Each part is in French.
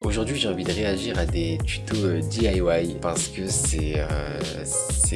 Aujourd'hui j'ai envie de réagir à des tutos DIY parce que c'est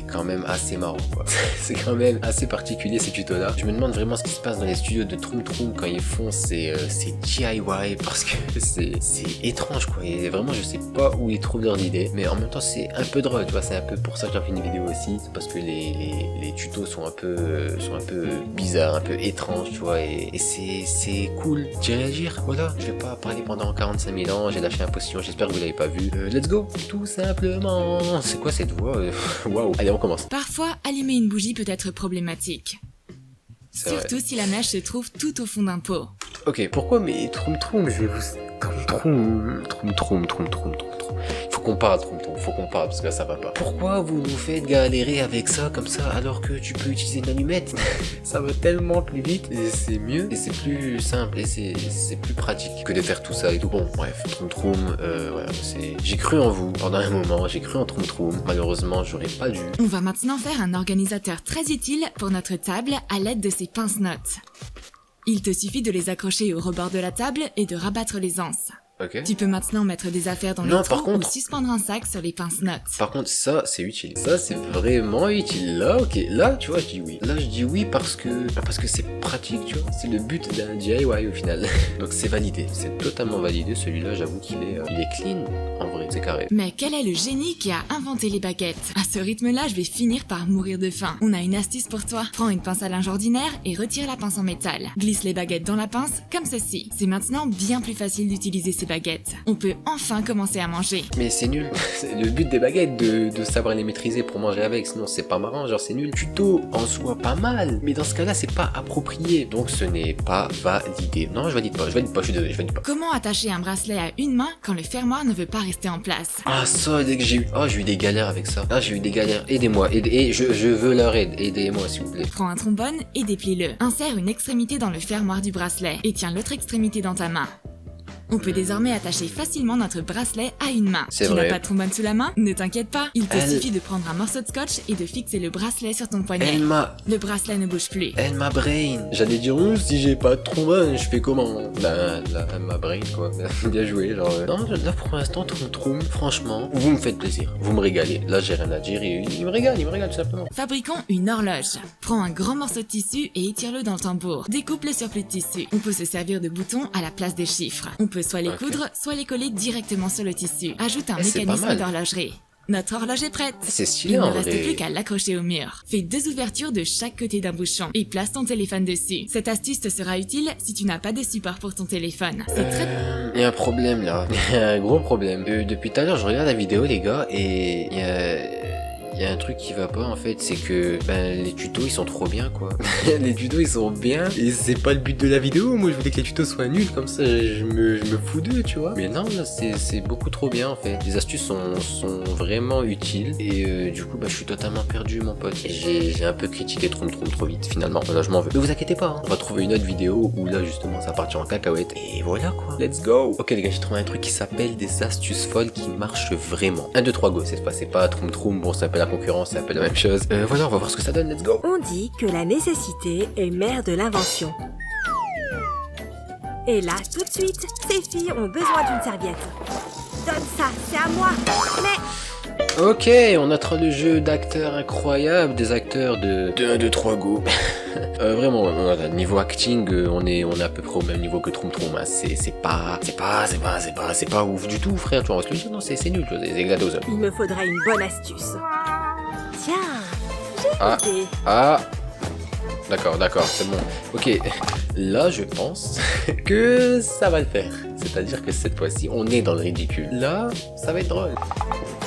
quand même assez marrant quoi. C'est quand même assez particulier ces tutos là. Je me demande vraiment ce qui se passe dans les studios de Troom Troom quand ils font ces DIY parce que c'est étrange quoi. Et vraiment je sais pas où ils trouvent leurs idées, mais en même temps c'est un peu drôle, tu vois. C'est un peu pour ça que j'ai fait une vidéo aussi, c'est parce que les tutos sont un peu bizarres, un peu étranges, tu vois, et c'est cool d'y réagir. Voilà, je vais pas parler pendant 45 000 ans, j'ai lâché un potion, j'espère que vous l'avez pas vu. Let's go, tout simplement. C'est quoi cette voix? Waouh. Allez, on commence. Parfois, allumer une bougie peut être problématique. Surtout si la neige se trouve tout au fond d'un pot. Ok, pourquoi mais Troom Troom, je vais vous... Troom. Il faut qu'on parle, faut qu'on parle, parce que là ça va pas. Pourquoi vous nous faites galérer avec ça comme ça, alors que tu peux utiliser une allumette? Ça va tellement plus vite, et c'est mieux, et c'est plus simple, et c'est plus pratique que de faire tout ça et tout. Bon, bref, Troom, voilà, j'ai cru en vous pendant un moment, j'ai cru en Troom. Malheureusement, j'aurais pas dû. On va maintenant faire un organisateur très utile pour notre table à l'aide de ces pince-notes. Il te suffit de les accrocher au rebord de la table et de rabattre les anses. Okay. Tu peux maintenant mettre des affaires dans les trous ou suspendre un sac sur les pince-notes. Par contre, ça, c'est utile. Ça, c'est vraiment utile. Là, ok. Là, tu vois, je dis oui. Là, je dis oui parce que c'est pratique, tu vois. C'est le but d'un DIY au final. Donc, c'est validé. C'est totalement validé. Celui-là, j'avoue qu'il est clean. En vrai, c'est carré. Mais quel est le génie qui a inventé les baguettes? À ce rythme-là, je vais finir par mourir de faim. On a une astuce pour toi. Prends une pince à linge ordinaire et retire la pince en métal. Glisse les baguettes dans la pince, comme ceci. C'est maintenant bien plus facile d'utiliser ces baguettes. On peut enfin commencer à manger. Mais c'est nul. C'est le but des baguettes de savoir les maîtriser pour manger avec, sinon c'est pas marrant, genre c'est nul. Tuto en soi pas mal, mais dans ce cas-là c'est pas approprié, donc ce n'est pas validé. Non, je valide pas, je valide pas. Comment attacher un bracelet à une main quand le fermoir ne veut pas rester en place? Ah ça, dès que j'ai eu des galères avec ça. Ah, j'ai eu des galères, aidez-moi, je veux leur aide, aidez-moi s'il vous plaît. Prends un trombone et déplie-le. Insère une extrémité dans le fermoir du bracelet et tiens l'autre extrémité dans ta main. On peut désormais attacher facilement notre bracelet à une main. Tu n'as pas de trombone sous la main? Ne t'inquiète pas, il te suffit de prendre un morceau de scotch et de fixer le bracelet sur ton poignet. Le bracelet ne bouge plus. Elle m'a brain. J'allais dire, si j'ai pas de trombone, je fais comment? Bah, elle m'a brain, quoi. Bien joué, genre. Non, là, pour l'instant, Troom, franchement, vous me faites plaisir. Vous me régalez. Là, j'ai rien à dire, il me régale tout simplement. Fabriquons une horloge. Prends un grand morceau de tissu et étire-le dans le tambour. Découpe le surplus de tissu. On peut se servir de boutons à la place des chiffres. On peut soit les coudre, soit les coller directement sur le tissu. Ajoute un mécanisme d'horlogerie. Notre horloge est prête. C'est stylé. Il ne reste plus qu'à l'accrocher au mur. Fais 2 ouvertures de chaque côté d'un bouchon et place ton téléphone dessus. Cette astuce te sera utile si tu n'as pas de support pour ton téléphone. C'est très... Il y a un problème là. Il y a un gros problème. Depuis tout à l'heure, je regarde la vidéo les gars et il y a un truc qui va pas en fait, c'est que les tutos ils sont trop bien quoi. Les tutos ils sont bien et c'est pas le but de la vidéo. Moi je voulais que les tutos soient nuls, comme ça je me fous d'eux, tu vois. Mais non, là c'est beaucoup trop bien en fait. Les astuces sont vraiment utiles et du coup je suis totalement perdu mon pote. J'ai un peu critiqué Troom trop vite finalement. Là je m'en veux. Ne vous inquiétez pas, hein. On va trouver une autre vidéo où là justement ça partit en cacahuète et voilà quoi. Let's go. Ok les gars, j'ai trouvé un truc qui s'appelle des astuces folles qui marchent vraiment. 1, 2, 3 go cette fois, c'est pas Troom, bon ça s'appelle la concurrence, c'est un peu la même chose. Voilà, on va voir ce que ça donne, let's go. On dit que la nécessité est mère de l'invention. Et là, tout de suite, ces filles ont besoin d'une serviette. Donne ça, c'est à moi. Mais... Ok, on a le jeu d'acteurs incroyables, des acteurs de 1, 2, 3 go. Vraiment, niveau acting, on est à peu près au même niveau que Troom. Hein. C'est pas ouf du tout, frère. Tu vois, on va se le dire, non, c'est nul, c'est GLaDOS. Il me faudrait une bonne astuce. Tiens, j'ai une idée. D'accord, c'est bon. Ok, là je pense que ça va le faire. C'est-à-dire que cette fois-ci, on est dans le ridicule. Là, ça va être drôle.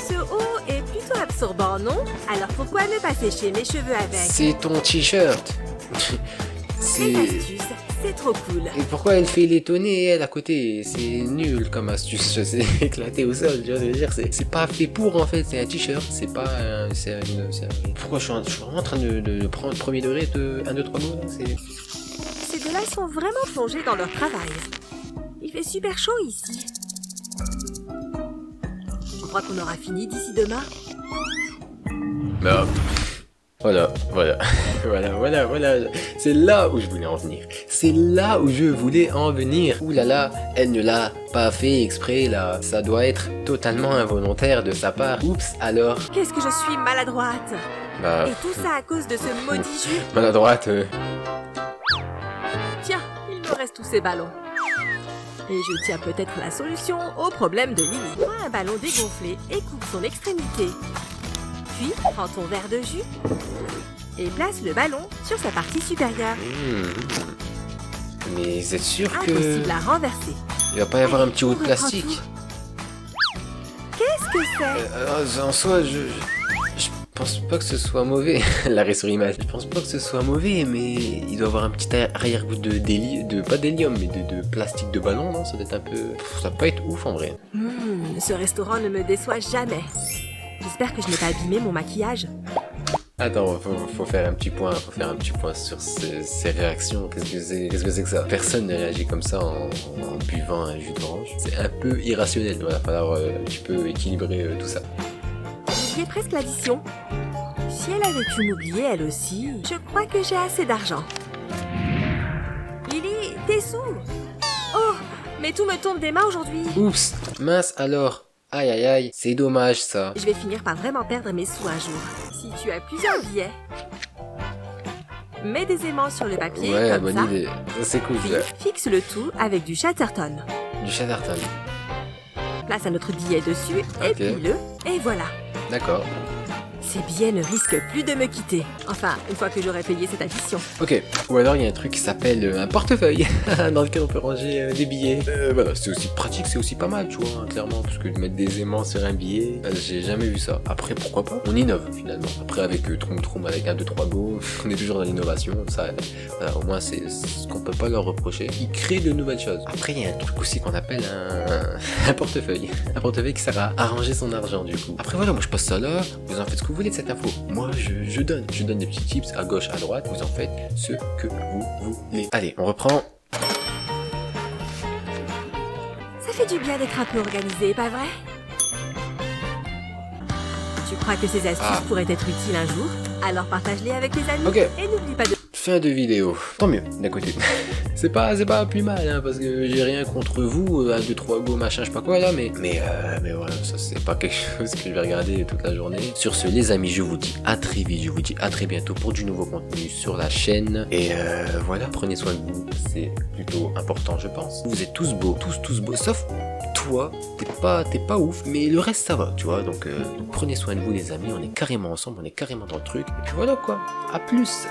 Ce haut est plutôt absorbant, non? Alors pourquoi ne pas sécher mes cheveux avec? C'est ton t-shirt. Cette astuce, c'est trop cool. Et pourquoi elle fait l'étonner, elle, à côté? C'est nul comme astuce, c'est éclaté au sol, tu vois ce que je veux dire? C'est pas fait pour, en fait, c'est un t-shirt, c'est pas un... Pourquoi je suis vraiment en train de prendre premier degré de 1, 2, 3 mots, là? Ces deux-là sont vraiment plongés dans leur travail. Il fait super chaud ici. Je crois qu'on aura fini d'ici demain. Voilà. Voilà. C'est là où je voulais en venir. C'est là où je voulais en venir. Ouh là là, elle ne l'a pas fait exprès là. Ça doit être totalement involontaire de sa part. Oups, alors. Qu'est-ce que je suis maladroite. Bah. Et tout ça à cause de ce maudit jus. Maladroite. Tiens, il me reste tous ces ballons. Et je tiens peut-être la solution au problème de Lily. Prends un ballon dégonflé et coupe son extrémité. Puis, prends ton verre de jus et place le ballon sur sa partie supérieure. Mais vous êtes sûr que... Impossible à renverser. Il va pas y avoir un petit bout de plastique? Qu'est-ce que c'est? En soi, je pense pas que ce soit mauvais. L'arrêt sur image. Je pense pas que ce soit mauvais, mais il doit avoir un petit arrière-goût pas d'hélium, mais de plastique de ballon, non? Ça doit être un peu... Ça va pas être ouf en vrai. Ce restaurant ne me déçoit jamais. J'espère que je n'ai pas abîmé mon maquillage. Attends, faut faire un petit point. Faut faire un petit point sur ces réactions. Qu'est-ce que c'est que ça? Personne ne réagit comme ça en buvant un jus d'orange. C'est un peu irrationnel. Il va falloir un petit peu équilibrer tout ça. J'oubliais presque l'addition. Si elle avait pu m'oublier elle aussi, je crois que j'ai assez d'argent. Lily, tes sous! Oh, mais tout me tombe des mains aujourd'hui. Oups, mince alors. Aïe aïe aïe, c'est dommage ça. Je vais finir par vraiment perdre mes sous un jour. Si tu as plusieurs billets, mets des aimants sur le papier, ouais, comme bonne ça. idée. Ça c'est cool. Puis, fixe le tout avec du Chatterton. Du Chatterton. Place un autre billet dessus, et plie-le, et voilà. D'accord. Ces billets ne risquent plus de me quitter. Enfin, une fois que j'aurai payé cette addition. Ok. Ou alors il y a un truc qui s'appelle un portefeuille, dans lequel on peut ranger des billets. Voilà, c'est aussi pratique, c'est aussi pas mal, tu vois, hein, clairement, parce que de mettre des aimants sur un billet, j'ai jamais vu ça. Après, pourquoi pas? On innove finalement. Après, avec Troum, avec 1, 2, 3 go, on est toujours dans l'innovation. Ça, voilà, au moins c'est ce qu'on peut pas leur reprocher. Ils créent de nouvelles choses. Après, il y a un truc aussi qu'on appelle un portefeuille. Un portefeuille qui sert à ranger son argent du coup. Après voilà, moi je passe ça là, vous en faites ce que vous voulez de cette info. Moi je donne des petits tips à gauche, à droite, vous en faites ce que vous voulez. Allez, on reprend. Ça fait du bien d'être un peu organisé, pas vrai? Tu crois que ces astuces pourraient être utiles un jour? Alors partage-les avec tes amis. Ok. Et n'oublie pas de... Fin de vidéo. Tant mieux, d'un côté. c'est pas plus mal, hein, parce que j'ai rien contre vous, 1, 2, 3 go, machin, je sais pas quoi là, mais voilà, ça c'est pas quelque chose que je vais regarder toute la journée. Sur ce, les amis, je vous dis à très vite, je vous dis à très bientôt pour du nouveau contenu sur la chaîne. Et voilà, prenez soin de vous, c'est plutôt important, je pense. Vous êtes tous beaux, tous beaux, sauf toi, t'es pas ouf, mais le reste ça va, tu vois, donc prenez soin de vous les amis, on est carrément ensemble, on est carrément dans le truc, et puis voilà quoi, à plus.